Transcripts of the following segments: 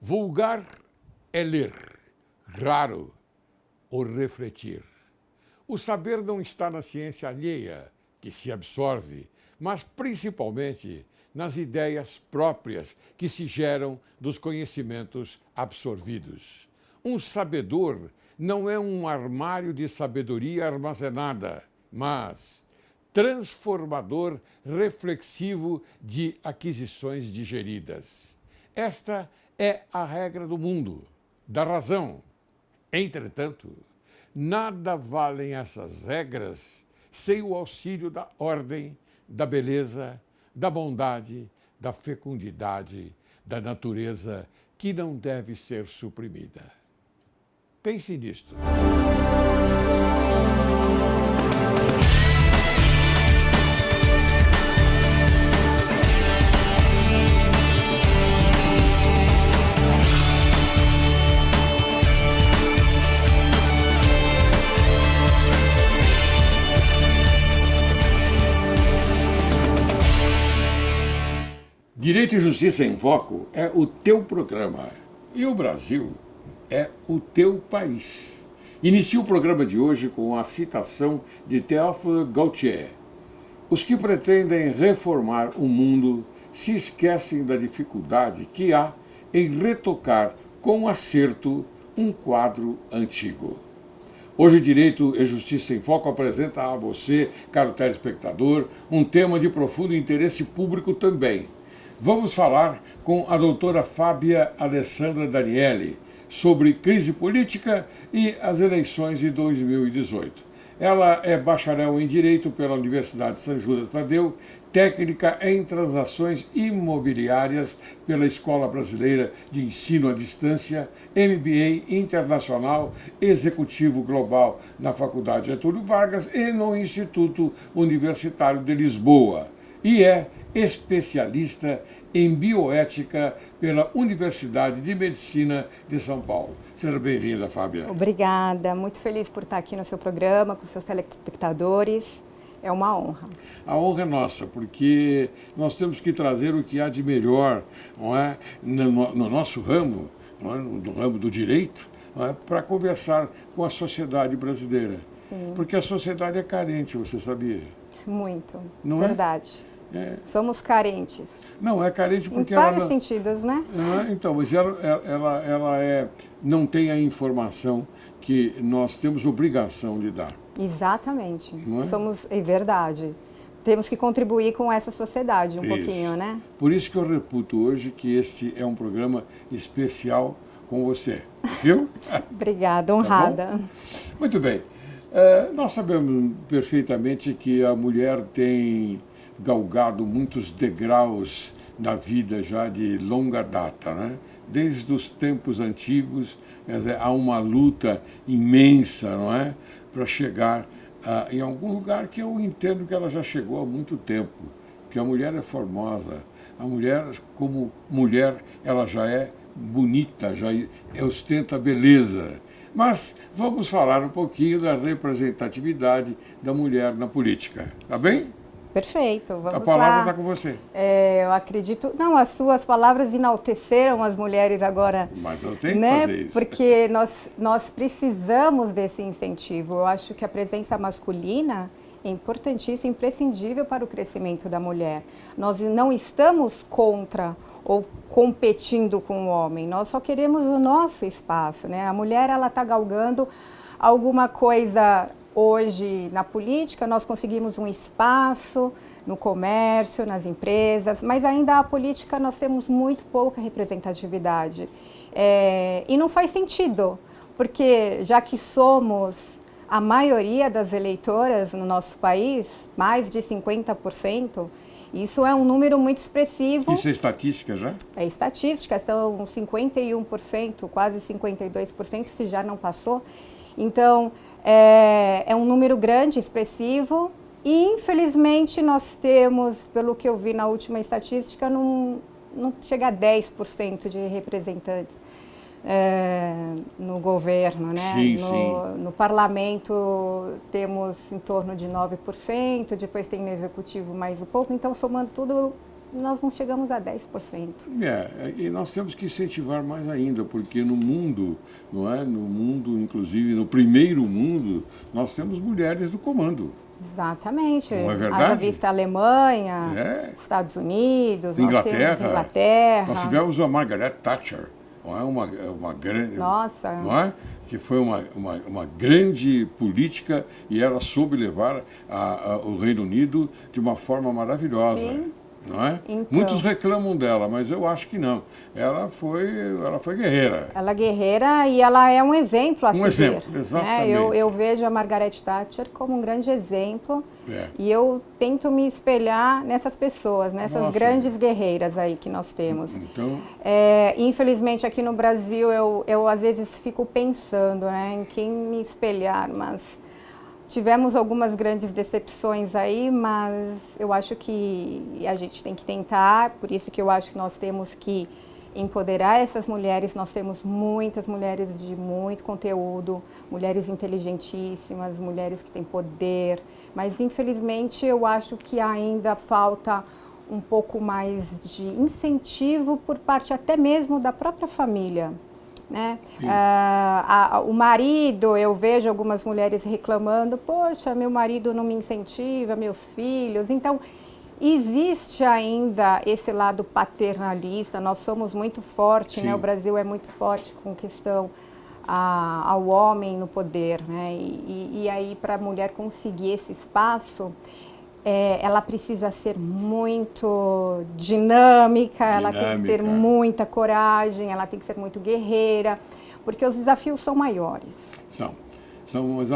Vulgar é ler, raro o refletir. O saber não está na ciência alheia, que se absorve, mas principalmente nas ideias próprias que se geram dos conhecimentos absorvidos. Um sabedor não é um armário de sabedoria armazenada, mas transformador reflexivo de aquisições digeridas. Esta é a regra do mundo, da razão. Entretanto, nada valem essas regras sem o auxílio da ordem, da beleza, da bondade, da fecundidade, da natureza que não deve ser suprimida. Pense nisto. Direito e Justiça em Foco é o teu programa e o Brasil é o teu país. Inicio o programa de hoje com a citação de Théophile Gautier. Os que pretendem reformar o mundo se esquecem da dificuldade que há em retocar com acerto um quadro antigo. Hoje, Direito e Justiça em Foco apresenta a você, caro telespectador, um tema de profundo interesse público também. Vamos falar com a doutora Fábia Alessandra Daniele sobre crise política e as eleições de 2018. Ela é bacharel em Direito pela Universidade de São Judas Tadeu, técnica em transações imobiliárias pela Escola Brasileira de Ensino à Distância, MBA Internacional Executivo Global na Faculdade Getúlio Vargas e no Instituto Universitário de Lisboa. E é especialista em bioética pela Universidade de Medicina de São Paulo. Seja bem-vinda, Fábia. Obrigada, muito feliz por estar aqui no seu programa, com seus telespectadores. É uma honra. A honra é nossa, porque nós temos que trazer o que há de melhor, não é, no nosso ramo, não é, no ramo do direito, não é, para conversar com a sociedade brasileira. Sim. Porque a sociedade é carente, você sabia? Muito, Não verdade. É? Somos carentes. Não, é carente porque em vários ela sentidos, né? Então, mas ela não tem a informação que nós temos obrigação de dar. Exatamente. Não é? É verdade. Temos que contribuir com essa sociedade um pouquinho, né? Por isso que eu reputo hoje que este é um programa especial com você, viu? Obrigada, honrada. Tá bom? Muito bem. Nós sabemos perfeitamente que a mulher tem galgado muitos degraus na vida já de longa data, né? Desde os tempos antigos, quer dizer, há uma luta imensa, não é, para chegar em algum lugar que eu entendo que ela já chegou há muito tempo, que a mulher é formosa, a mulher, como mulher, ela já é bonita, já ostenta beleza. Mas vamos falar um pouquinho da representatividade da mulher na política, tá bem? Perfeito, vamos lá. A palavra está com você. Eu acredito... Não, as suas palavras enalteceram as mulheres agora. Mas eu tenho que fazer isso. Porque nós precisamos desse incentivo. Eu acho que a presença masculina é importantíssima, imprescindível para o crescimento da mulher. Nós não estamos contra ou competindo com o homem. Nós só queremos o nosso espaço, né? A mulher, ela está galgando alguma coisa... Hoje, na política, nós conseguimos um espaço no comércio, nas empresas, mas ainda a política nós temos muito pouca representatividade. E não faz sentido, porque já que somos a maioria das eleitoras no nosso país, mais de 50%, isso é um número muito expressivo. Isso é estatística já? É estatística, são 51%, quase 52%, se já não passou. Então... É um número grande, expressivo, e infelizmente nós temos, pelo que eu vi na última estatística, não chega a 10% de representantes no governo, né? Sim, no parlamento temos em torno de 9%, depois tem no executivo mais um pouco, então somando tudo nós não chegamos a 10%. E nós temos que incentivar mais ainda, porque no mundo, não é? No mundo, inclusive no primeiro mundo, nós temos mulheres do comando. Exatamente. Não é verdade? Haja vista a Alemanha, Estados Unidos, Inglaterra. Nós temos Inglaterra. Nós tivemos a Margaret Thatcher, não é? Uma grande... Nossa. Não é? Que foi uma grande política e ela soube levar o Reino Unido de uma forma maravilhosa. Sim. Não é? Então, muitos reclamam dela, mas eu acho que não. Ela foi guerreira. Ela é guerreira e ela é um exemplo a Um seguir. exemplo, exatamente. Né? Eu vejo a Margaret Thatcher como um grande exemplo e eu tento me espelhar nessas pessoas, nessas grandes guerreiras aí que nós temos. Então... infelizmente aqui no Brasil eu às vezes fico pensando, né, em quem me espelhar, mas... Tivemos algumas grandes decepções aí, mas eu acho que a gente tem que tentar, por isso que eu acho que nós temos que empoderar essas mulheres. Nós temos muitas mulheres de muito conteúdo, mulheres inteligentíssimas, mulheres que têm poder, mas infelizmente eu acho que ainda falta um pouco mais de incentivo por parte até mesmo da própria família. Né? O marido, eu vejo algumas mulheres reclamando, poxa, meu marido não me incentiva, meus filhos. Então, existe ainda esse lado paternalista, nós somos muito fortes, né? O Brasil é muito forte com questão ao homem no poder. Né? E aí, para a mulher conseguir esse espaço, ela precisa ser muito dinâmica, ela tem que ter muita coragem, ela tem que ser muito guerreira, porque os desafios são maiores. Mas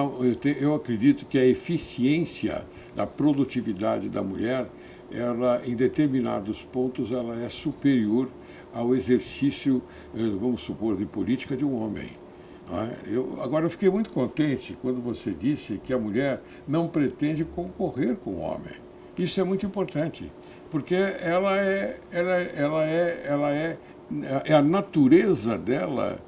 eu acredito que a eficiência da produtividade da mulher, ela, em determinados pontos, ela é superior ao exercício, vamos supor, de política de um homem. Agora, eu fiquei muito contente quando você disse que a mulher não pretende concorrer com o homem. Isso é muito importante, porque a natureza dela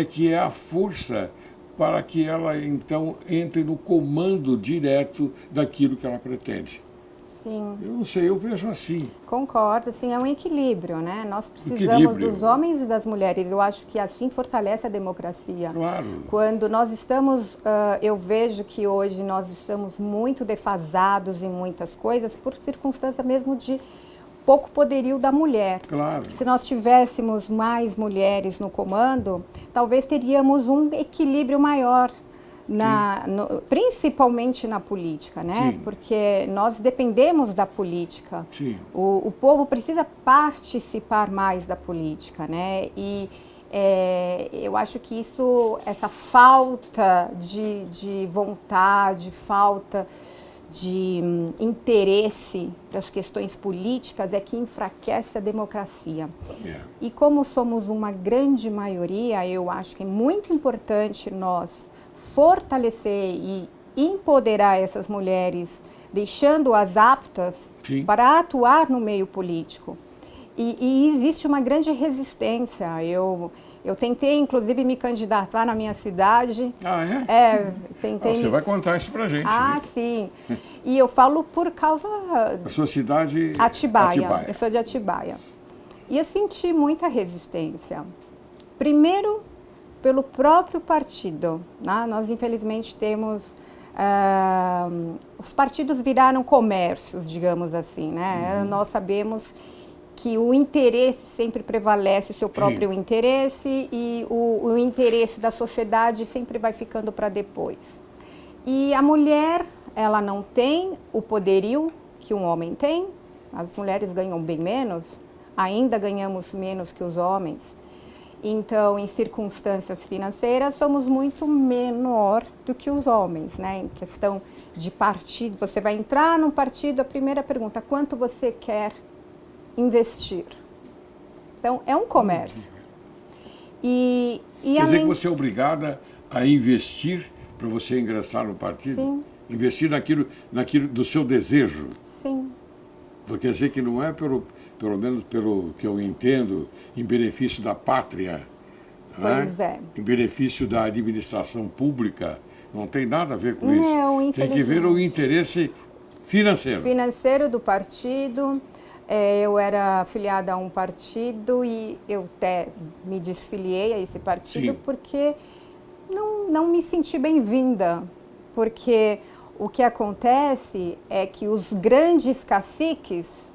que é a força para que ela, então, entre no comando direto daquilo que ela pretende. Sim. Eu não sei, eu vejo assim. Concordo, sim, é um equilíbrio, né? Nós precisamos dos homens e das mulheres. Eu acho que assim fortalece a democracia. Claro. Quando nós estamos, eu vejo que hoje nós estamos muito defasados em muitas coisas por circunstância mesmo de pouco poderio da mulher. Claro. Se nós tivéssemos mais mulheres no comando, talvez teríamos um equilíbrio maior. Principalmente na política, né? Sim. Porque nós dependemos da política. Sim. O povo precisa participar mais da política, né? E eu acho que essa falta de vontade, falta de interesse para as questões políticas é que enfraquece a democracia. E como somos uma grande maioria, eu acho que é muito importante nós fortalecer e empoderar essas mulheres, deixando-as aptas para atuar no meio político. E existe uma grande resistência. Eu tentei, inclusive, me candidatar na minha cidade. Tentei. Você vai contar isso pra gente. Sim. E eu falo por causa... A sua cidade... Atibaia. Eu sou de Atibaia. E eu senti muita resistência. Primeiro, pelo próprio partido. Né? Nós, infelizmente, temos... os partidos viraram comércios, digamos assim. Né? Nós sabemos que o interesse sempre prevalece, o seu próprio interesse, e o interesse da sociedade sempre vai ficando para depois. E a mulher, ela não tem o poderio que um homem tem. As mulheres ganham bem menos, ainda ganhamos menos que os homens. Então, em circunstâncias financeiras, somos muito menor do que os homens, né? Em questão de partido, você vai entrar num partido, a primeira pergunta, quanto você quer investir? Então, é um comércio. Quer dizer que você é obrigada a investir para você ingressar no partido? Sim. Investir naquilo do seu desejo? Sim. Quer dizer que não é pelo menos pelo que eu entendo, em benefício da pátria, pois em benefício da administração pública, não tem nada a ver com não, isso. Tem que ver o interesse financeiro. Financeiro do partido. Eu era afiliada a um partido e eu até me desfiliei a esse partido Sim. porque não me senti bem-vinda. Porque o que acontece é que os grandes caciques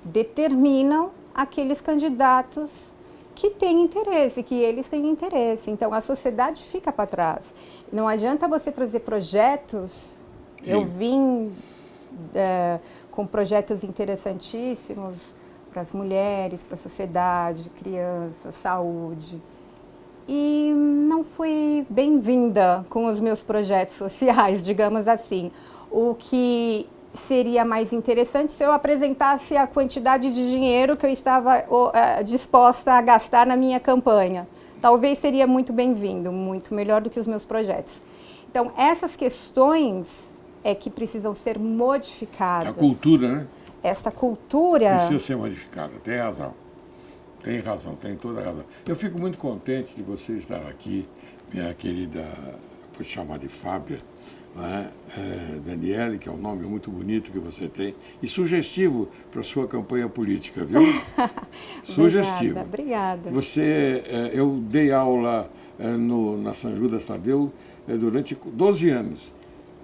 determinam aqueles candidatos que têm interesse, que eles têm interesse. Então, a sociedade fica para trás. Não adianta você trazer projetos. Sim. Eu vim com projetos interessantíssimos para as mulheres, para a sociedade, crianças, saúde. E não fui bem-vinda com os meus projetos sociais, digamos assim. O que seria mais interessante se eu apresentasse a quantidade de dinheiro que eu estava disposta a gastar na minha campanha. Talvez seria muito bem-vindo, muito melhor do que os meus projetos. Então, essas questões é que precisam ser modificadas. A cultura, né? Essa cultura... Precisa ser modificada, tem razão. Tem razão, tem toda a razão. Eu fico muito contente de você estar aqui, minha querida, vou te chamar de Fábia, né? Daniele, que é um nome muito bonito que você tem, e sugestivo para a sua campanha política, viu? Sugestivo. Obrigada. Eu dei aula na São Judas Tadeu durante 12 anos,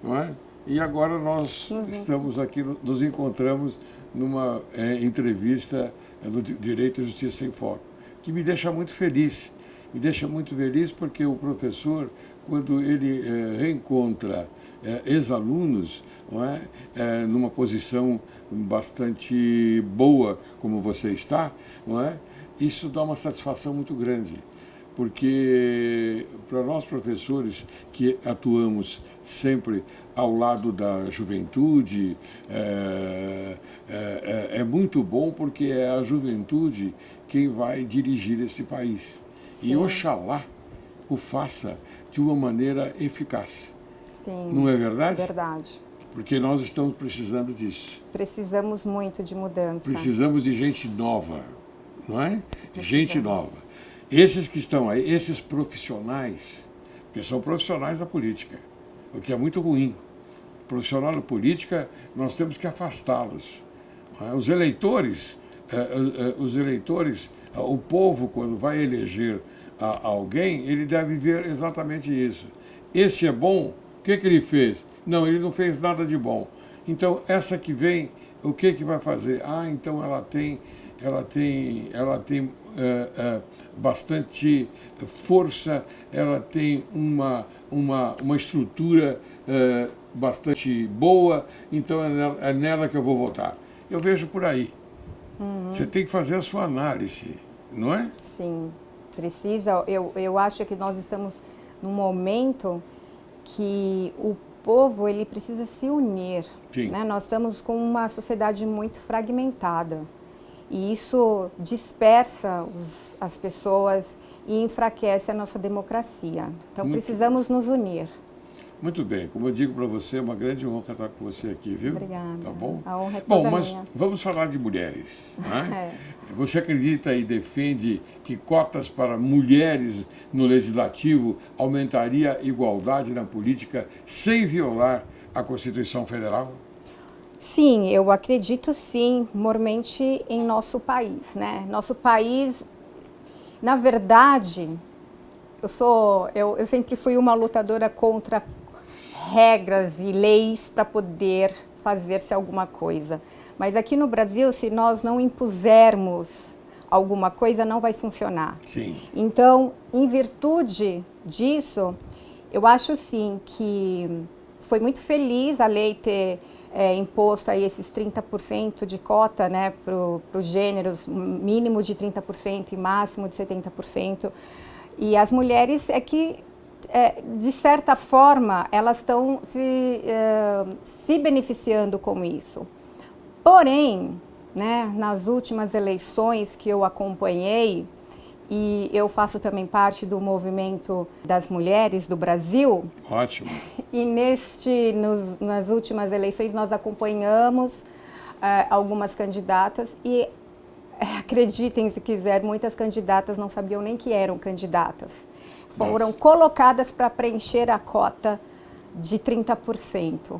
não é? E agora nós estamos aqui, nos encontramos numa entrevista do Direito e Justiça em Foco, que me deixa muito feliz. Me deixa muito feliz porque o professor, quando ele reencontra ex-alunos, não é? Numa posição bastante boa, como você está, não é? Isso dá uma satisfação muito grande. Porque para nós professores que atuamos sempre ao lado da juventude, é muito bom porque é a juventude quem vai dirigir esse país. Sim. E oxalá o faça de uma maneira eficaz. Sim. Não é verdade? Verdade. Porque nós estamos precisando disso. Precisamos muito de mudança. Precisamos de gente nova, não é? Gente nova. Esses que estão aí, esses profissionais, porque são profissionais da política, o que é muito ruim. Profissional da política, nós temos que afastá-los. Os eleitores, o povo, quando vai eleger alguém, ele deve ver exatamente isso. Esse é bom, o que ele fez? Não, ele não fez nada de bom. Então, essa que vem, o que vai fazer? Então ela tem bastante força, ela tem uma estrutura bastante boa, então é nela que eu vou votar. Eu vejo por aí. Você tem que fazer a sua análise, não é? Sim, precisa. Eu acho que nós estamos num momento que o povo ele precisa se unir. Sim. Né? Nós estamos com uma sociedade muito fragmentada. E isso dispersa as pessoas e enfraquece a nossa democracia. Então, precisamos nos unir. Muito bem. Como eu digo para você, é uma grande honra estar com você aqui, viu? Obrigada. Tá bom? A honra é toda Bom, mas minha. vamos falar de mulheres. Né? Você acredita e defende que cotas para mulheres no Legislativo aumentaria a igualdade na política sem violar a Constituição Federal? Sim, eu acredito sim, mormente em nosso país, né? Nosso país, na verdade, eu sempre fui uma lutadora contra regras e leis para poder fazer-se alguma coisa. Mas aqui no Brasil, se nós não impusermos alguma coisa, não vai funcionar. Sim. Então, em virtude disso, eu acho sim que foi muito feliz a lei ter imposto aí esses 30% de cota, né, para os gêneros, mínimo de 30% e máximo de 70%. E as mulheres de certa forma, elas estão se beneficiando com isso. Porém, né, nas últimas eleições que eu acompanhei, e eu faço também parte do movimento das mulheres do Brasil. Ótimo. E nas últimas eleições nós acompanhamos algumas candidatas e, acreditem se quiser, muitas candidatas não sabiam nem que eram candidatas. Foram colocadas para preencher a cota de 30%.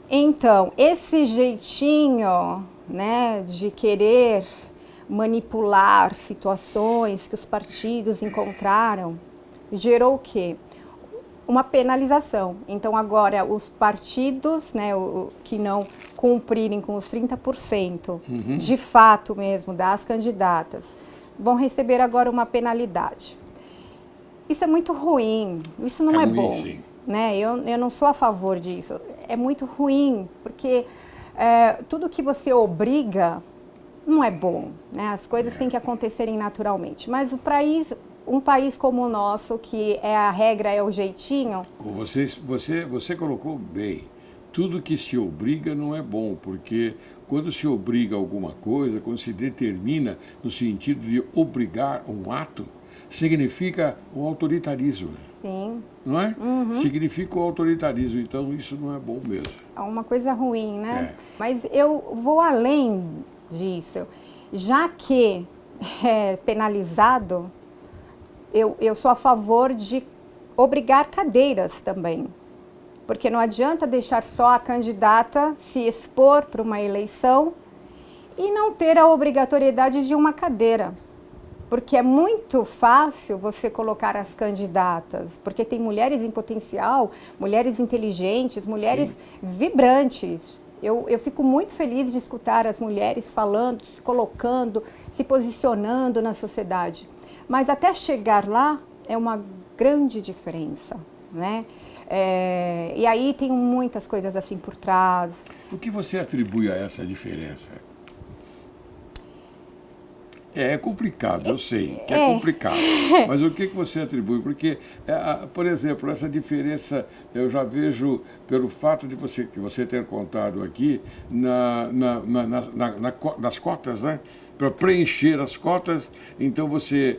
Então, esse jeitinho né, de querer manipular situações que os partidos encontraram, gerou o quê? Uma penalização. Então, agora, os partidos, né, que não cumprirem com os 30%, de fato mesmo, das candidatas, vão receber agora uma penalidade. Isso é muito ruim, isso não é ruim, bom. Sim. Né? Eu não sou a favor disso. É muito ruim, porque tudo que você obriga não é bom. Né? As coisas têm que acontecerem naturalmente. Mas um país como o nosso, que a regra é o jeitinho... Você colocou bem. Tudo que se obriga não é bom, porque quando se obriga alguma coisa, quando se determina no sentido de obrigar um ato, significa um autoritarismo. Sim. Não é? Significa o autoritarismo, então isso não é bom mesmo. É uma coisa ruim, né? Mas eu vou além disso. Já que é penalizado, eu sou a favor de obrigar cadeiras também. Porque não adianta deixar só a candidata se expor para uma eleição e não ter a obrigatoriedade de uma cadeira. Porque é muito fácil você colocar as candidatas, porque tem mulheres em potencial, mulheres inteligentes, mulheres vibrantes. Eu fico muito feliz de escutar as mulheres falando, se colocando, se posicionando na sociedade. Mas até chegar lá é uma grande diferença, né? E aí tem muitas coisas assim por trás. O que você atribui a essa diferença? É complicado, eu sei que é complicado, mas o que você atribui? Porque, por exemplo, essa diferença eu já vejo pelo fato de que você ter contado aqui nas cotas, né? Para preencher as cotas, então você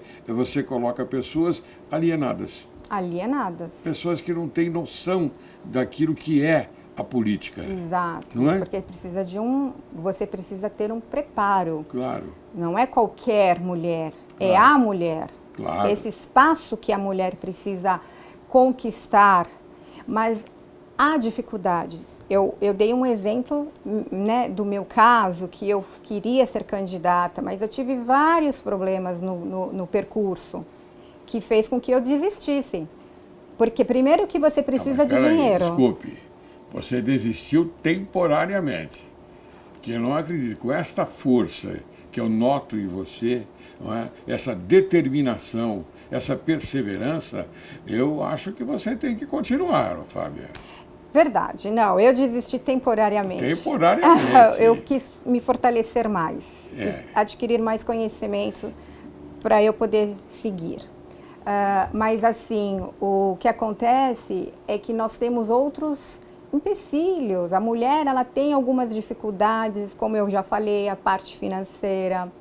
coloca pessoas alienadas. Alienadas. Pessoas que não têm noção daquilo que é a política. Exato, não é? Porque você precisa ter um preparo. Claro. Não é qualquer mulher, é a mulher. Claro. Esse espaço que a mulher precisa conquistar, mas há dificuldades. Eu dei um exemplo, né, do meu caso, que eu queria ser candidata, mas eu tive vários problemas no percurso, que fez com que eu desistisse. Porque primeiro que você precisa de dinheiro. Desculpe, você desistiu temporariamente. Porque eu não acredito, com esta força que eu noto em você, não é? Essa determinação, essa perseverança, eu acho que você tem que continuar, Fábia. Verdade, não, eu desisti temporariamente. Temporariamente. Eu quis me fortalecer mais, adquirir mais conhecimento para eu poder seguir. Mas assim, o que acontece é que nós temos outros empecilhos. A mulher, ela tem algumas dificuldades, como eu já falei, a parte financeira,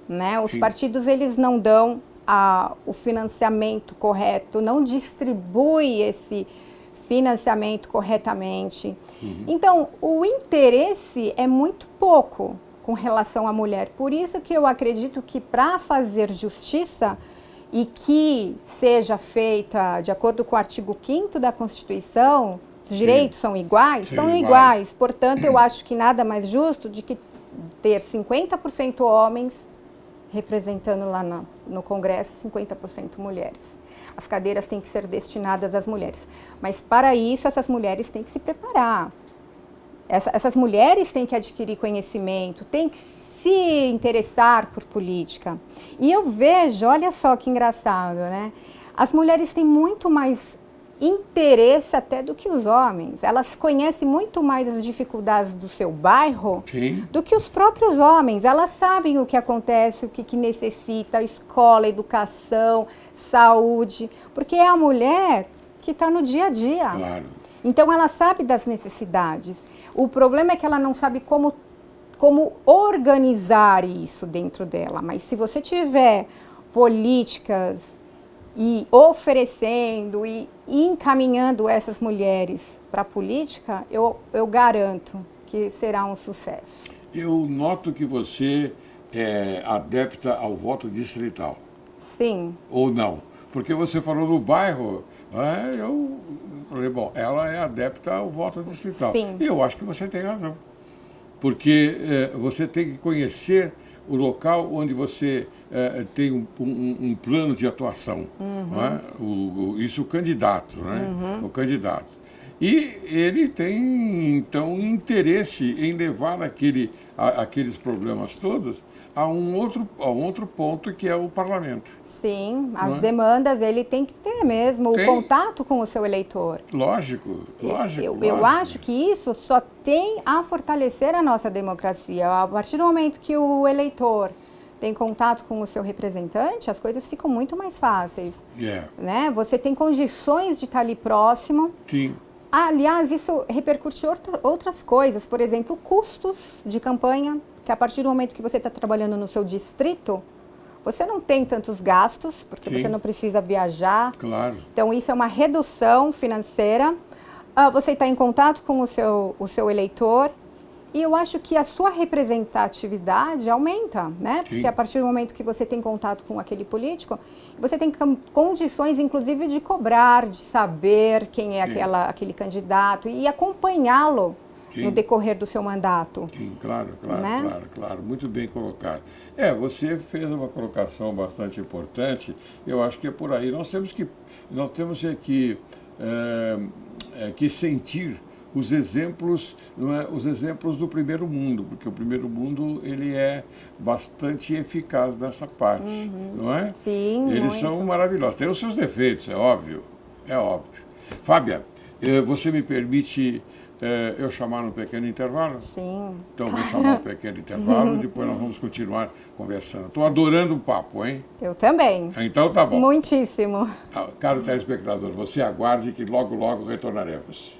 né? Os partidos, eles não dão o financiamento correto, não distribui esse financiamento corretamente. Então, o interesse é muito pouco com relação à mulher. Por isso que eu acredito que para fazer justiça e que seja feita de acordo com o artigo 5º da Constituição, os direitos são iguais? São iguais. Portanto, eu acho que nada mais justo de que ter 50% homens representando lá no Congresso, 50% mulheres. As cadeiras têm que ser destinadas às mulheres. Mas, para isso, essas mulheres têm que se preparar. Essas mulheres têm que adquirir conhecimento, têm que se interessar por política. E eu vejo, olha só que engraçado, né? As mulheres têm muito mais interesse até do que os homens. Elas conhecem muito mais as dificuldades do seu bairro do que os próprios homens. Elas sabem o que acontece, o que necessita, escola, educação, saúde, porque é a mulher que está no dia a dia. Claro. Então ela sabe das necessidades. O problema é que ela não sabe como organizar isso dentro dela. Mas se você tiver políticas e oferecendo e encaminhando essas mulheres para a política, eu garanto que será um sucesso. Eu noto que você é adepta ao voto distrital. Sim. Ou não? Porque você falou no bairro, eu falei, bom, ela é adepta ao voto distrital. Sim. E eu acho que você tem razão. porque você tem que conhecer o local onde você tem um plano de atuação. Não é? Isso o candidato, né? O candidato. E ele tem, então, interesse em levar aqueles problemas todos a um outro ponto, que é o parlamento. Sim, as demandas ele tem que ter mesmo, o contato com o seu eleitor. Lógico. Eu acho que isso só tem a fortalecer a nossa democracia. A partir do momento que o eleitor tem contato com o seu representante, as coisas ficam muito mais fáceis. Né? Você tem condições de estar ali próximo. Sim. Aliás, isso repercute outras coisas, por exemplo, custos de campanha, que a partir do momento que você está trabalhando no seu distrito, você não tem tantos gastos, porque você não precisa viajar. Claro. Então, isso é uma redução financeira. Você está em contato com o seu eleitor. E eu acho que a sua representatividade aumenta, né? Porque a partir do momento que você tem contato com aquele político, você tem condições, inclusive, de cobrar, de saber quem é aquele candidato e acompanhá-lo no decorrer do seu mandato. Sim, claro, né? claro. Muito bem colocado. Você fez uma colocação bastante importante. Eu acho que é por aí. Nós temos que sentir os exemplos, não é? Os exemplos do primeiro mundo, porque o primeiro mundo ele é bastante eficaz nessa parte, não é? Sim, eles são maravilhosos. Tem os seus defeitos, é óbvio. Fábia, você me permite eu chamar um pequeno intervalo? Sim. Então vou chamar um pequeno intervalo e depois nós vamos continuar conversando. Estou adorando o papo, hein? Eu também. Então tá bom. Muitíssimo. Caro telespectador, você aguarde que logo, logo retornaremos.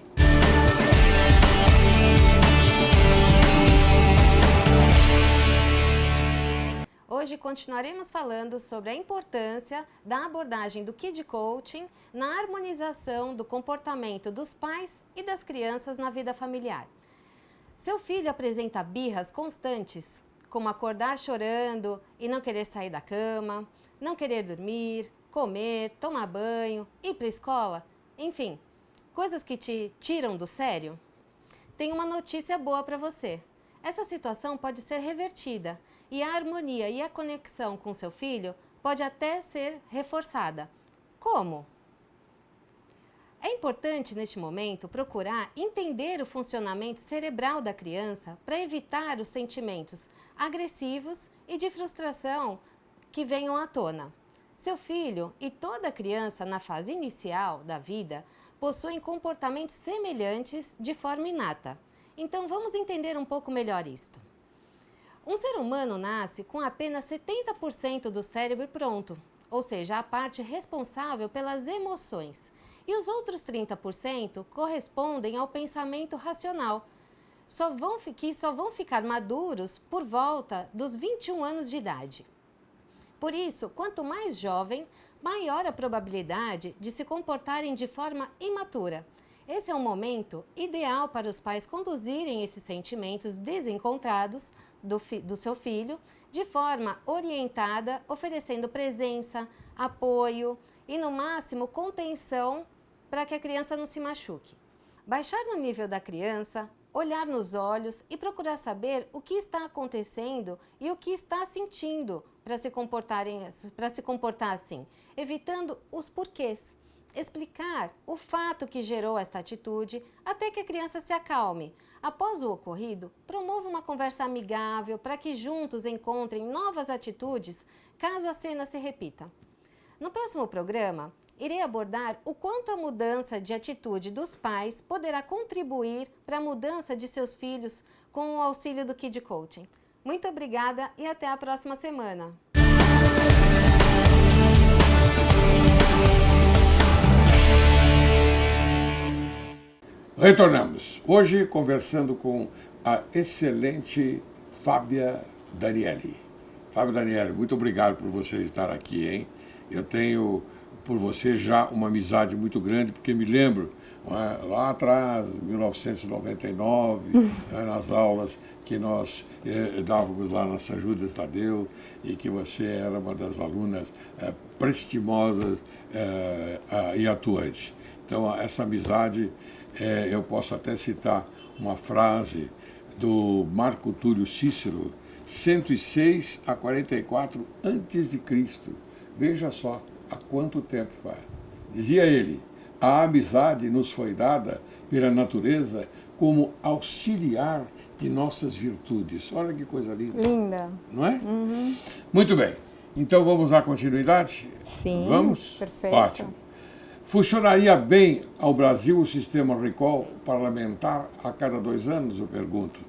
Hoje continuaremos falando sobre a importância da abordagem do Kid Coaching na harmonização do comportamento dos pais e das crianças na vida familiar. Seu filho apresenta birras constantes, como acordar chorando e não querer sair da cama, não querer dormir, comer, tomar banho, ir para a escola, enfim, coisas que te tiram do sério? Tenho uma notícia boa para você. Essa situação pode ser revertida e a harmonia e a conexão com seu filho pode até ser reforçada. Como? É importante, neste momento, procurar entender o funcionamento cerebral da criança para evitar os sentimentos agressivos e de frustração que venham à tona. Seu filho e toda criança na fase inicial da vida possuem comportamentos semelhantes de forma inata. Então, vamos entender um pouco melhor isto. Um ser humano nasce com apenas 70% do cérebro pronto, ou seja, a parte responsável pelas emoções. E os outros 30% correspondem ao pensamento racional, que só vão ficar maduros por volta dos 21 anos de idade. Por isso, quanto mais jovem, maior a probabilidade de se comportarem de forma imatura. Esse é um momento ideal para os pais conduzirem esses sentimentos desencontrados do seu filho de forma orientada, oferecendo presença, apoio e, no máximo, contenção para que a criança não se machuque. Baixar no nível da criança, olhar nos olhos e procurar saber o que está acontecendo e o que está sentindo para se comportar assim, evitando os porquês. Explicar o fato que gerou esta atitude até que a criança se acalme. Após o ocorrido, promova uma conversa amigável para que juntos encontrem novas atitudes caso a cena se repita. No próximo programa, irei abordar o quanto a mudança de atitude dos pais poderá contribuir para a mudança de seus filhos com o auxílio do Kid Coaching. Muito obrigada e até a próxima semana! Retornamos. Hoje conversando com a excelente Fábia Daniele. Fábia Daniele, muito obrigado por você estar aqui, hein? Eu tenho por você já uma amizade muito grande, porque me lembro, lá atrás, 1999, nas aulas que nós dávamos lá na São Judas Tadeu, e que você era uma das alunas prestimosas e atuantes. Então, essa amizade, eu posso até citar uma frase do Marco Túlio Cícero, 106 a 44 a.C. Veja só há quanto tempo faz. Dizia ele: a amizade nos foi dada pela natureza como auxiliar de nossas virtudes. Olha que coisa linda. Linda. Não é? Muito bem. Então vamos dar continuidade? Sim, Vamos? perfeito. Ótimo. Funcionaria bem ao Brasil o sistema recall parlamentar a cada 2 anos, eu pergunto.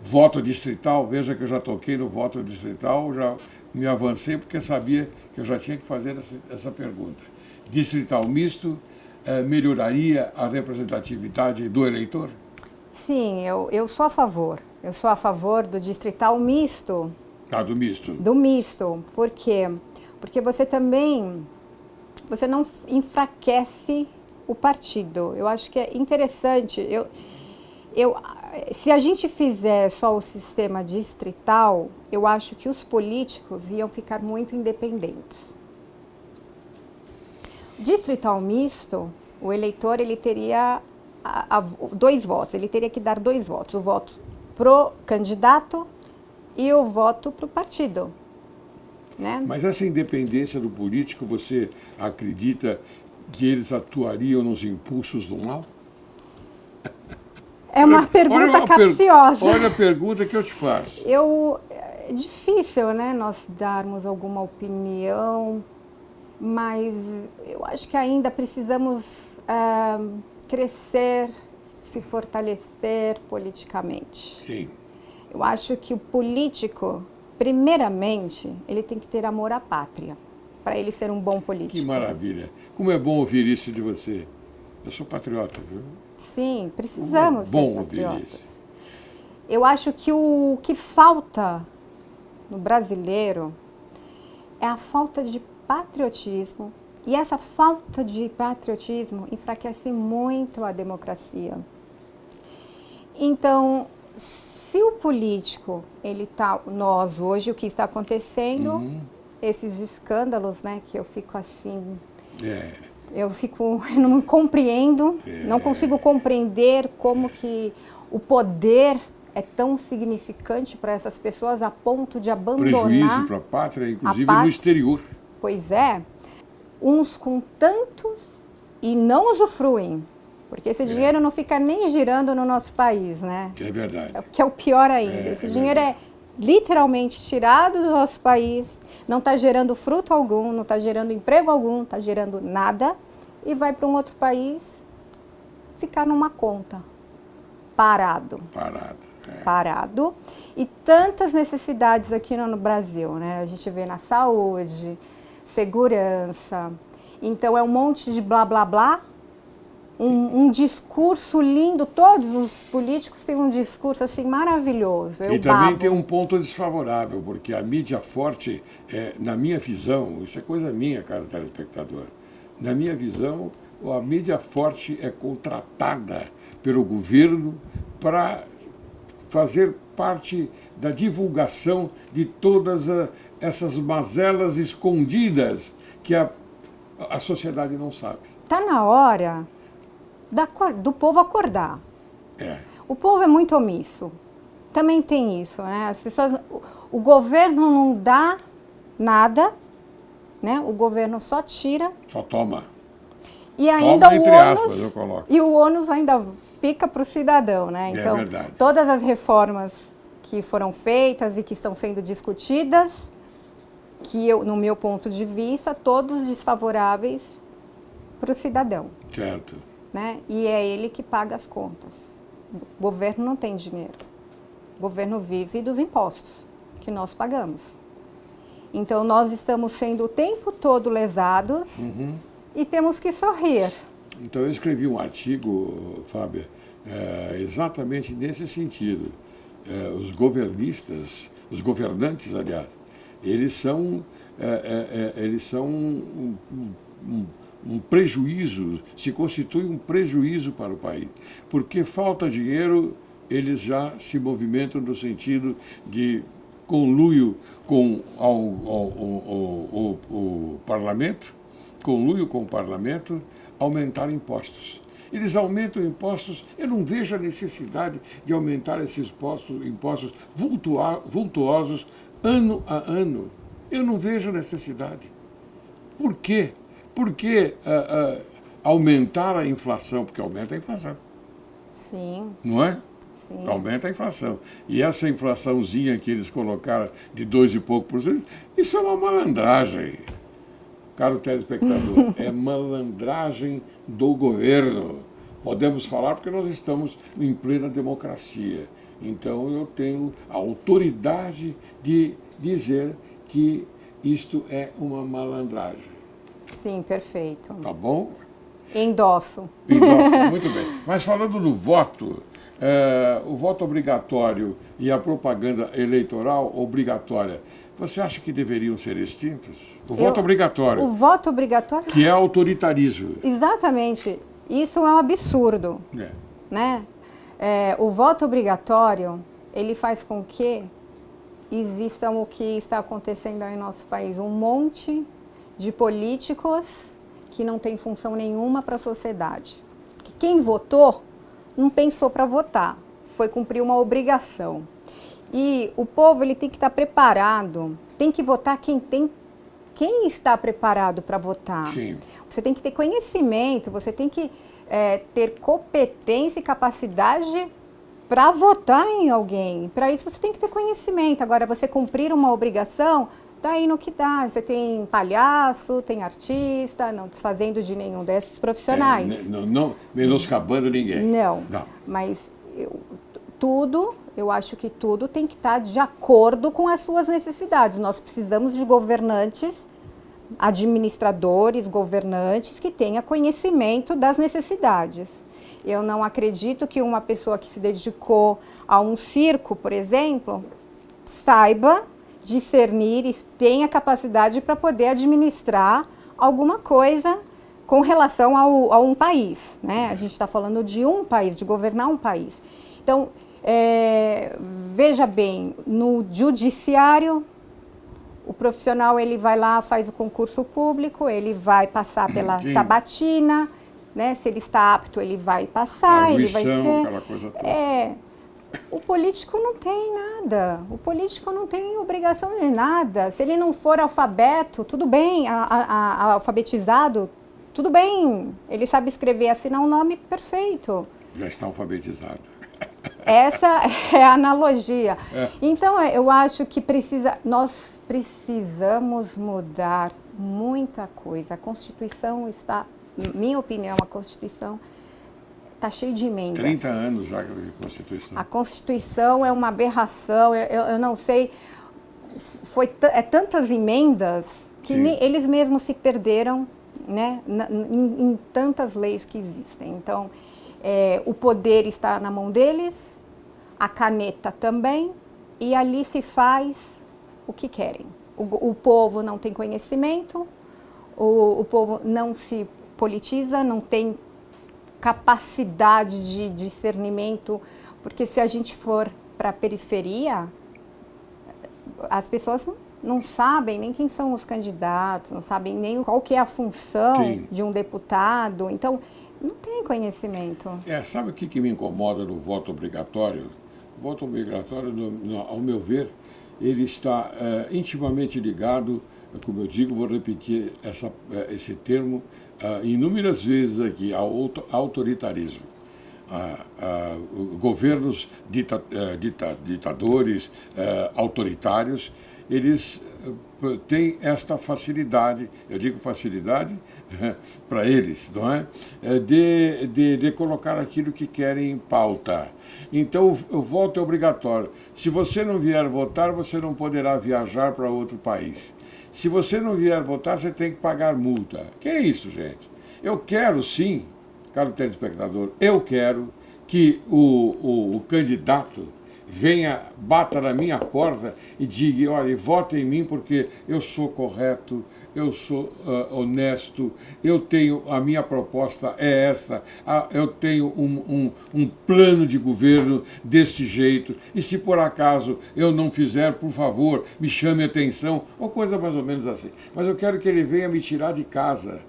Voto distrital, veja que eu já toquei no voto distrital, já me avancei porque sabia que eu já tinha que fazer essa pergunta. Distrital misto melhoraria a representatividade do eleitor? Sim, eu sou a favor. Eu sou a favor do distrital misto. Do misto. Do misto. Por quê? Porque você não enfraquece o partido. Eu acho que é interessante. Se a gente fizer só o sistema distrital, eu acho que os políticos iam ficar muito independentes. Distrital misto, o eleitor ele teria 2 votos. Ele teria que dar 2 votos. O voto pro candidato e o voto pro partido. Né? Mas essa independência do político, você acredita que eles atuariam nos impulsos do mal? É uma pergunta capciosa. Olha a pergunta que eu te faço. É difícil, né, nós darmos alguma opinião, mas eu acho que ainda precisamos crescer, se fortalecer politicamente. Sim. Eu acho que o político, primeiramente, ele tem que ter amor à pátria, para ele ser um bom político. Que maravilha. Como é bom ouvir isso de você. Eu sou patriota, viu? Sim, precisamos ser patriotas. Isso. Eu acho que o que falta no brasileiro é a falta de patriotismo. E essa falta de patriotismo enfraquece muito a democracia. Então, se o político, nós hoje, o que está acontecendo, esses escândalos, né, que eu fico assim... Eu não compreendo, não consigo compreender como que o poder é tão significante para essas pessoas a ponto de abandonar... Prejuízo para a pátria, inclusive no exterior. Pois é, uns com tantos e não usufruem, porque esse dinheiro não fica nem girando no nosso país, né? É verdade. Que é o pior ainda. Esse dinheiro é literalmente tirado do nosso país, não está gerando fruto algum, não está gerando emprego algum, não está gerando nada, e vai para um outro país ficar numa conta, parado. Parado. E tantas necessidades aqui no Brasil, né? A gente vê na saúde, segurança. Então é um monte de blá, blá, blá. Um discurso lindo, todos os políticos têm um discurso assim maravilhoso. E também tem um ponto desfavorável, porque a mídia forte, na minha visão, isso é coisa minha, cara telespectador, na minha visão, a mídia forte é contratada pelo governo para fazer parte da divulgação de todas essas mazelas escondidas que a sociedade não sabe. Está na hora do povo acordar. O povo é muito omisso. Também tem isso, né? As pessoas, o governo não dá nada, né? O governo só tira. Só toma. E ainda toma, entre aspas, eu coloco. E o ônus ainda fica para o cidadão, né? Então, verdade. Todas as reformas que foram feitas e que estão sendo discutidas, no meu ponto de vista, todos desfavoráveis para o cidadão. Certo. Né? E é ele que paga as contas. O governo não tem dinheiro. O governo vive dos impostos que nós pagamos. Então, nós estamos sendo o tempo todo lesados e temos que sorrir. Então, eu escrevi um artigo, Fábia, exatamente nesse sentido. Os governantes, aliás, eles são um prejuízo, se constitui um prejuízo para o país. Porque falta dinheiro, eles já se movimentam no sentido de conluio com o parlamento, aumentar impostos. Eles aumentam impostos. Eu não vejo a necessidade de aumentar esses impostos vultuosos ano a ano. Eu não vejo necessidade. Por quê? Por que aumentar a inflação? Porque aumenta a inflação. Sim. Não é? Sim. Aumenta a inflação. E essa inflaçãozinha que eles colocaram de 2 e pouco por cento, isso é uma malandragem. Caro telespectador, é malandragem do governo. Podemos falar porque nós estamos em plena democracia. Então eu tenho a autoridade de dizer que isto é uma malandragem. Sim, perfeito. Tá bom? Endosso. Nossa, muito bem. Mas falando do voto, o voto obrigatório e a propaganda eleitoral obrigatória, você acha que deveriam ser extintos? O voto obrigatório, O voto obrigatório? que é autoritarismo. Exatamente. Isso é um absurdo, É. né? O voto obrigatório, ele faz com que exista o que está acontecendo aí no nosso país, um monte de políticos que não tem função nenhuma para a sociedade. Quem votou não pensou para votar, foi cumprir uma obrigação. E o povo ele tem que estar preparado, tem que votar quem está preparado para votar. Sim. Você tem que ter conhecimento, você tem que ter competência e capacidade para votar em alguém. Para isso você tem que ter conhecimento. Agora, você cumprir uma obrigação, daí no que dá. Você tem palhaço, tem artista, não desfazendo de nenhum desses profissionais. Não menoscabando ninguém. Não. Mas eu acho que tudo tem que estar de acordo com as suas necessidades. Nós precisamos de governantes, administradores, governantes que tenham conhecimento das necessidades. Eu não acredito que uma pessoa que se dedicou a um circo, por exemplo, saiba discernir e tenha capacidade para poder administrar alguma coisa com relação a um país, né? A gente está falando de um país, de governar um país. Então, veja bem, no judiciário, o profissional ele vai lá, faz o concurso público, ele vai passar pela sabatina, né? Se ele está apto, ele vai passar, ele vai ser... Aquela coisa toda. O político não tem nada, o político não tem obrigação de nada. Se ele não for alfabeto, tudo bem, alfabetizado, tudo bem. Ele sabe escrever e assinar um nome perfeito. Já está alfabetizado. Essa é a analogia. Então, eu acho que nós precisamos mudar muita coisa. A Constituição está, minha opinião, a Constituição está cheio de emendas. 30 anos já de Constituição. A Constituição é uma aberração, eu não sei, tantas emendas que eles mesmos se perderam, né, em tantas leis que existem. Então, o poder está na mão deles, a caneta também, e ali se faz o que querem. O povo não tem conhecimento, o povo não se politiza, não tem capacidade de discernimento, porque se a gente for para a periferia, as pessoas não sabem nem quem são os candidatos, não sabem nem qual que é a função de um deputado, então não tem conhecimento. Sabe o que me incomoda no voto obrigatório? O voto obrigatório, ao meu ver, ele está intimamente ligado, como eu digo, vou repetir esse termo inúmeras vezes aqui, ao autoritarismo. Governos ditadores, autoritários, eles têm esta facilidade, eu digo facilidade para eles, não é? De colocar aquilo que querem em pauta. Então o voto é obrigatório. Se você não vier votar, você não poderá viajar para outro país. Se você não vier votar, você tem que pagar multa. Que é isso, gente? Eu quero sim, caro telespectador, eu quero que o candidato venha, bata na minha porta e diga, olha, vota em mim porque eu sou correto, eu sou honesto, a minha proposta é essa, eu tenho um plano de governo desse jeito, e se por acaso eu não fizer, por favor, me chame a atenção, ou coisa mais ou menos assim. Mas eu quero que ele venha me tirar de casa,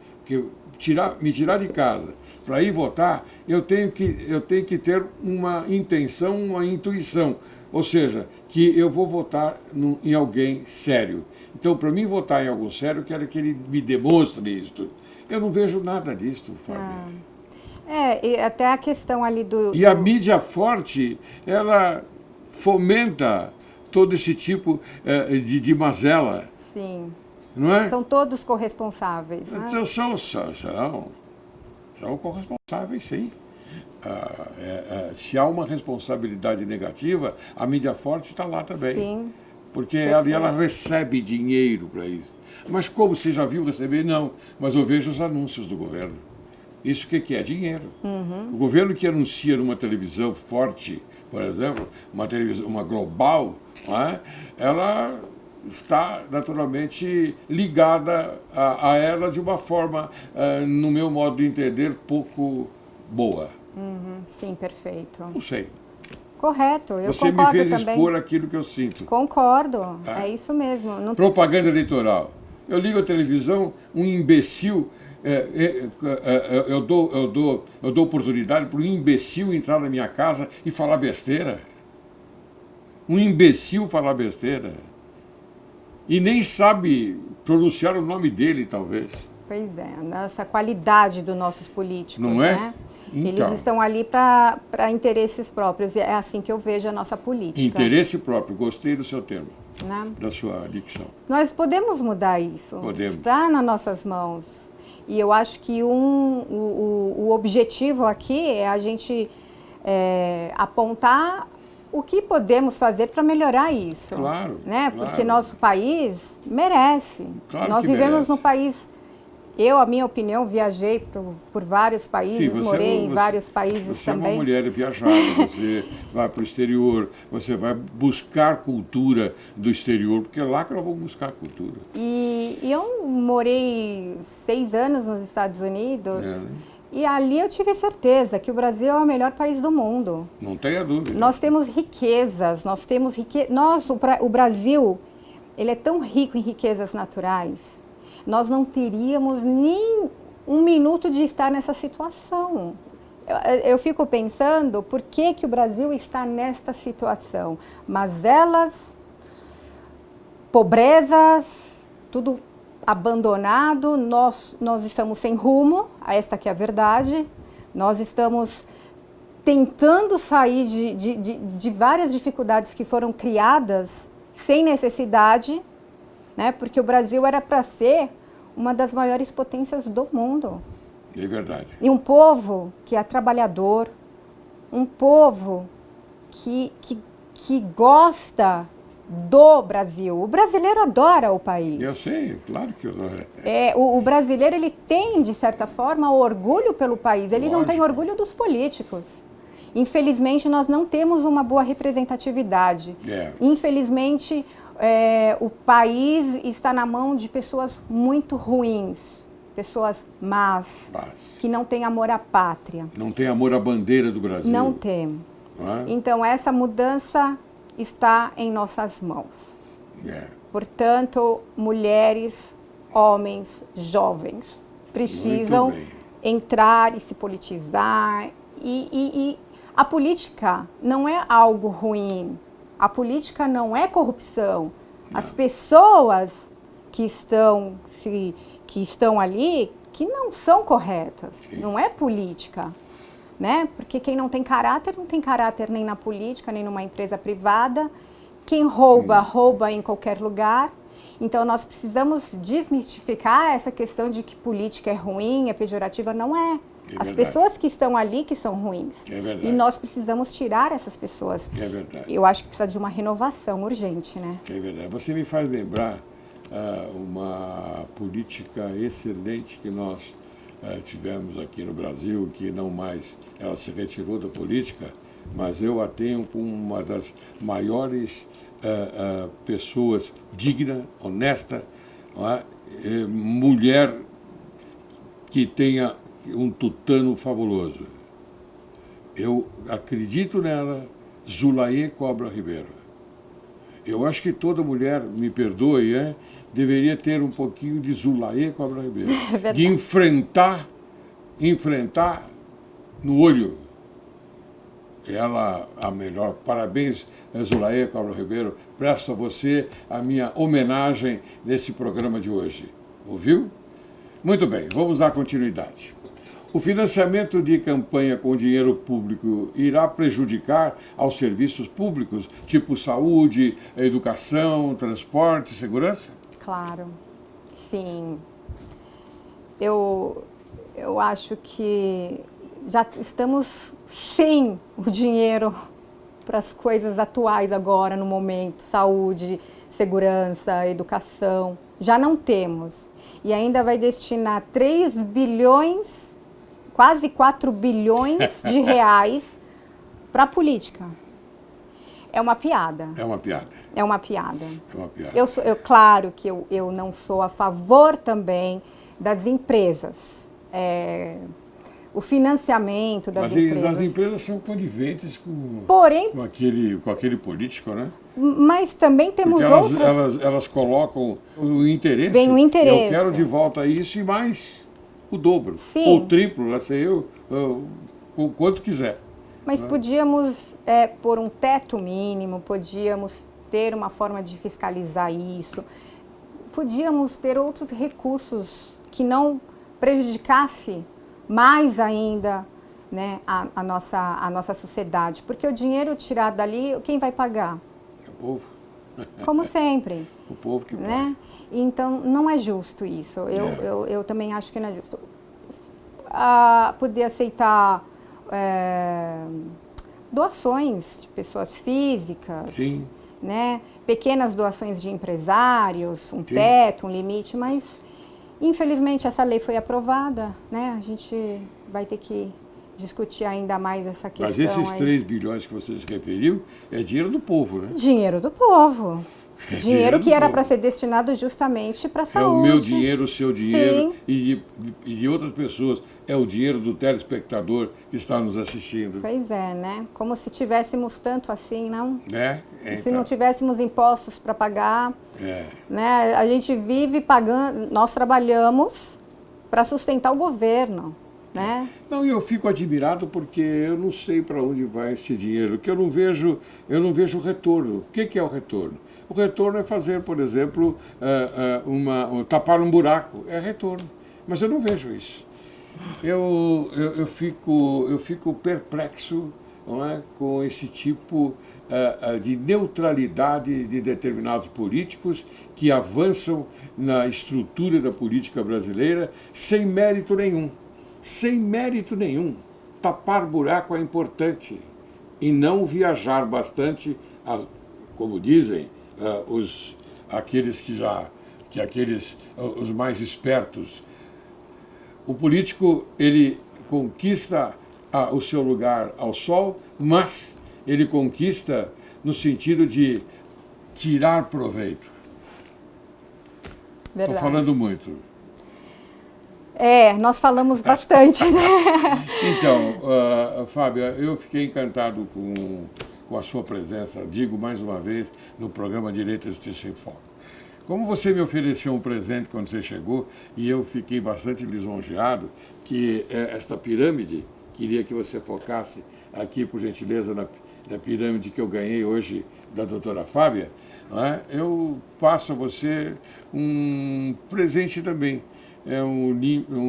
me tirar de casa para ir votar, eu tenho que ter uma intenção, uma intuição. Ou seja, que eu vou votar em alguém sério. Então, para mim votar em alguém sério, eu quero que ele me demonstre isso. Eu não vejo nada disso, Fábio. E até a questão ali do... E a mídia forte, ela fomenta todo esse tipo de mazela. Sim. Não é? São todos corresponsáveis, né? Então, são corresponsáveis, sim. Se há uma responsabilidade negativa, a mídia forte está lá também. Sim. Porque ela recebe dinheiro para isso. Mas como você já viu receber? Não. Mas eu vejo os anúncios do governo. Isso que é dinheiro. O governo que anuncia numa televisão forte, por exemplo, uma global, não é? Ela está naturalmente ligada a ela de uma forma, no meu modo de entender, pouco boa. Sim, perfeito. Não sei. Correto, eu Você me concordo fez também. expor aquilo que eu sinto. Concordo, é isso mesmo. Não... Propaganda eleitoral. Eu ligo a televisão, um imbecil, eu dou oportunidade para um imbecil entrar na minha casa e falar besteira. Um imbecil falar besteira. E nem sabe pronunciar o nome dele, talvez. Pois é, a nossa qualidade dos nossos políticos, Não é? né? Então. Eles estão ali para interesses próprios, é assim que eu vejo a nossa política. Interesse próprio, gostei do seu termo, Né? da sua dicção. Nós podemos mudar isso, Podemos. Está nas nossas mãos. E eu acho que o objetivo aqui é a gente apontar o que podemos fazer para melhorar isso. Claro, né? claro. Porque nosso país merece. Claro Nós que vivemos merece. num país... a minha opinião, viajei por vários países, morei em vários países você também. Você é uma mulher viajada, você vai para o exterior, você vai buscar cultura do exterior, porque é lá que nós vamos buscar cultura. E eu morei 6 anos nos Estados Unidos, Né? e ali eu tive certeza que o Brasil é o melhor país do mundo. Não tenha dúvida. Nós temos riquezas, o Brasil, ele é tão rico em riquezas naturais. Nós não teríamos nem um minuto de estar nessa situação. Eu fico pensando por que o Brasil está nesta situação. Mazelas, pobrezas, tudo abandonado, nós estamos sem rumo, essa que é a verdade. Nós estamos tentando sair de várias dificuldades que foram criadas sem necessidade, né? Porque o Brasil era para ser uma das maiores potências do mundo. É verdade. E um povo que é trabalhador, um povo que gosta do Brasil. O brasileiro adora o país. Eu sei, claro que eu adoro. O brasileiro, ele tem, de certa forma, orgulho pelo país. Ele não tem Lógico. orgulho dos políticos. Infelizmente, nós não temos uma boa representatividade. Infelizmente, o país está na mão de pessoas muito ruins, pessoas más, que não têm amor à pátria. Não tem amor à bandeira do Brasil. Não tem. Não é? Então, essa mudança está em nossas mãos. Portanto, mulheres, homens, jovens, precisam entrar e se politizar. E a política não é algo ruim. A política não é corrupção. Não. As pessoas que estão ali, que não são corretas. Sim. Não é política. Né? Porque quem não tem caráter nem na política, nem numa empresa privada. Quem rouba, rouba em qualquer lugar. Então, nós precisamos desmistificar essa questão de que política é ruim, é pejorativa. Não é. As pessoas que estão ali que são ruins. É verdade. E nós precisamos tirar essas pessoas. É verdade. Eu acho que precisa de uma renovação urgente, né? É verdade. Você me faz lembrar uma política excelente que nós tivemos aqui no Brasil, que não mais ela se retirou da política, mas eu a tenho como uma das maiores pessoas digna, honesta, mulher que tenha um tutano fabuloso. Eu acredito nela, Zulaê Cobra Ribeiro. Eu acho que toda mulher, me perdoe, deveria ter um pouquinho de Zulaê Cobra Ribeiro. De enfrentar enfrentar no olho. Ela, a melhor. Parabéns, Zulaia Carlos Ribeiro. Presto a você a minha homenagem nesse programa de hoje. Ouviu? Muito bem, vamos dar continuidade. O financiamento de campanha com dinheiro público irá prejudicar aos serviços públicos, tipo saúde, educação, transporte, segurança? Claro, sim. Eu acho que já estamos sem o dinheiro para as coisas atuais agora, no momento, saúde, segurança, educação. Já não temos. E ainda vai destinar 3 bilhões, quase 4 bilhões de reais para a política. É uma piada. É uma piada. É uma piada. É uma piada. Claro que eu não sou a favor também das empresas. O financiamento das empresas. Mas as empresas são coniventes Porém, com aquele político, né? mas também temos porque outras... elas colocam o interesse. Vem o interesse. Eu quero de volta isso e mais o dobro. Sim. Ou o triplo, lá sei eu, o quanto quiser. Mas podíamos pôr um teto mínimo, podíamos ter uma forma de fiscalizar isso, podíamos ter outros recursos que não prejudicasse mais ainda, né, a nossa sociedade. Porque o dinheiro tirado dali, quem vai pagar? O povo. Como sempre. O povo que né? Então, não é justo isso. Eu também acho que não é justo. Poder aceitar doações de pessoas físicas, Sim. Né? Pequenas doações de empresários, um teto, um limite, mas infelizmente essa lei foi aprovada, né? A gente vai ter que discutir ainda mais essa questão. Mas esses 3 bilhões que você se referiu é dinheiro do povo, né? Dinheiro do povo. Dinheiro que era para ser destinado justamente para a saúde. É o meu dinheiro, o seu dinheiro e de outras pessoas. É o dinheiro do telespectador que está nos assistindo. Pois é, né? Como se tivéssemos tanto assim, não? Né? Se não tivéssemos impostos para pagar. Né? A gente vive pagando, nós trabalhamos para sustentar o governo. Né? Não, e eu fico admirado porque eu não sei para onde vai esse dinheiro, que eu não vejo retorno. O que é o retorno? O retorno é fazer, por exemplo, tapar um buraco. É retorno. Mas eu não vejo isso. Eu fico perplexo, não é, com esse tipo de neutralidade de determinados políticos que avançam na estrutura da política brasileira sem mérito nenhum. Sem mérito nenhum. Tapar buraco é importante e não viajar bastante, como dizem os mais espertos. O político, ele conquista o seu lugar ao sol, mas ele conquista no sentido de tirar proveito. Estou falando muito. Nós falamos bastante, né? Então, Fábia, eu fiquei encantado com a sua presença, digo mais uma vez, no programa Direito e Justiça em Foco. Como você me ofereceu um presente quando você chegou, e eu fiquei bastante lisonjeado, que esta pirâmide, queria que você focasse aqui, por gentileza, na pirâmide que eu ganhei hoje da doutora Fábia, né? Eu passo a você um presente também. É um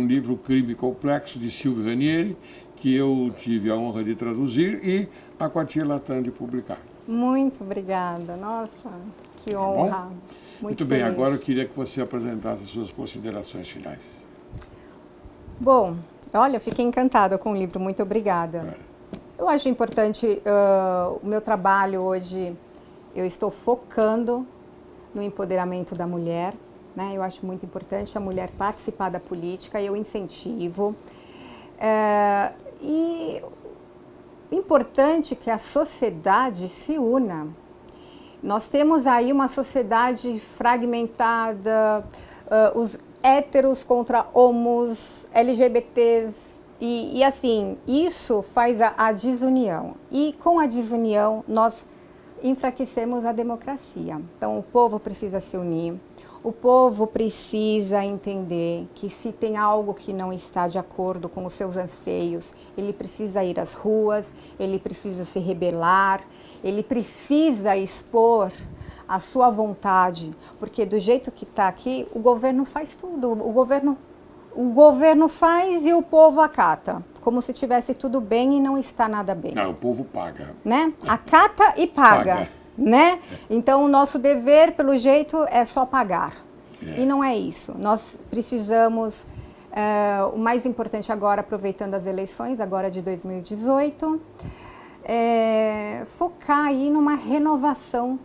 livro Crime Complexo, de Silvio Ranieri, que eu tive a honra de traduzir e a Quartier Latam de publicar. Muito obrigada. Nossa, que honra. Muito bem, agora eu queria que você apresentasse as suas considerações finais. Bom, olha, fiquei encantada com o livro, muito obrigada. Eu acho importante, o meu trabalho hoje, eu estou focando no empoderamento da mulher, né? Eu acho muito importante a mulher participar da política, eu incentivo. E importante que a sociedade se una. Nós temos aí uma sociedade fragmentada, os héteros contra homos, LGBTs, e assim, isso faz a desunião. E com a desunião, nós enfraquecemos a democracia. Então, o povo precisa se unir, O povo precisa entender que se tem algo que não está de acordo com os seus anseios, ele precisa ir às ruas, ele precisa se rebelar, ele precisa expor a sua vontade, porque do jeito que está aqui, o governo faz tudo, o governo faz e o povo acata, como se tivesse tudo bem e não está nada bem. Não, o povo paga. Né? Acata e paga. Paga. Né? Então, o nosso dever, pelo jeito, é só pagar. E não é isso. Nós precisamos, o mais importante agora, aproveitando as eleições, agora de 2018, focar aí numa renovação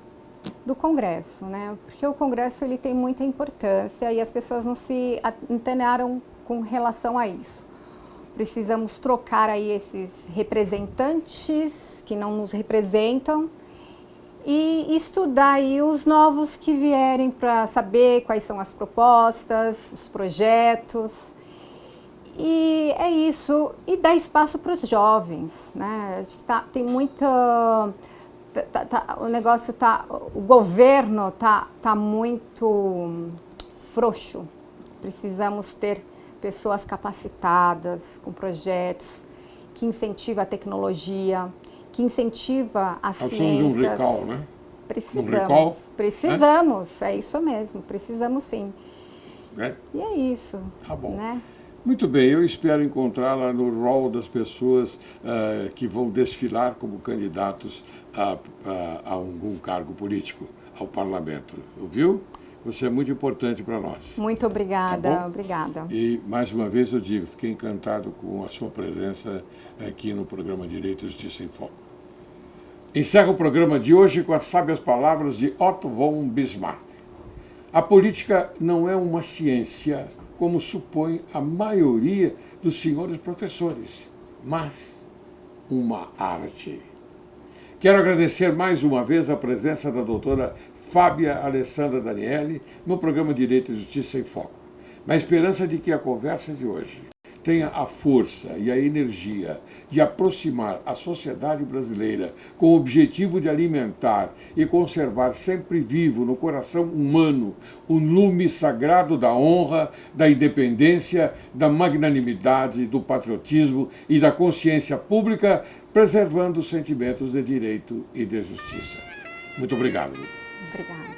do Congresso, né? Porque o Congresso ele tem muita importância e as pessoas não se antenaram com relação a isso. Precisamos trocar aí esses representantes que não nos representam e estudar aí os novos que vierem para saber quais são as propostas, os projetos. E é isso. E dar espaço para os jovens, né? Acho que tem muita... o negócio o governo tá muito frouxo. Precisamos ter pessoas capacitadas, com projetos que incentivam a tecnologia, que incentiva a ciência. De um recall, né? Precisamos. Um recall? Precisamos, é isso mesmo, precisamos sim. É? E é isso. Tá bom. Né? Muito bem, eu espero encontrá-la no rol das pessoas que vão desfilar como candidatos a algum cargo político, ao parlamento. Ouviu? Você é muito importante para nós. Muito obrigada, Tá bom? obrigada. E, mais uma vez, eu digo, fiquei encantado com a sua presença aqui no programa Direito e Justiça em Foco. Encerro o programa de hoje com as sábias palavras de Otto von Bismarck. A política não é uma ciência, como supõe a maioria dos senhores professores, mas uma arte. Quero agradecer mais uma vez a presença da doutora Fábia Alessandra Daniele no programa Direito e Justiça em Foco, na esperança de que a conversa de hoje tenha a força e a energia de aproximar a sociedade brasileira com o objetivo de alimentar e conservar sempre vivo no coração humano o lume sagrado da honra, da independência, da magnanimidade, do patriotismo e da consciência pública, preservando os sentimentos de direito e de justiça. Muito obrigado. Obrigada.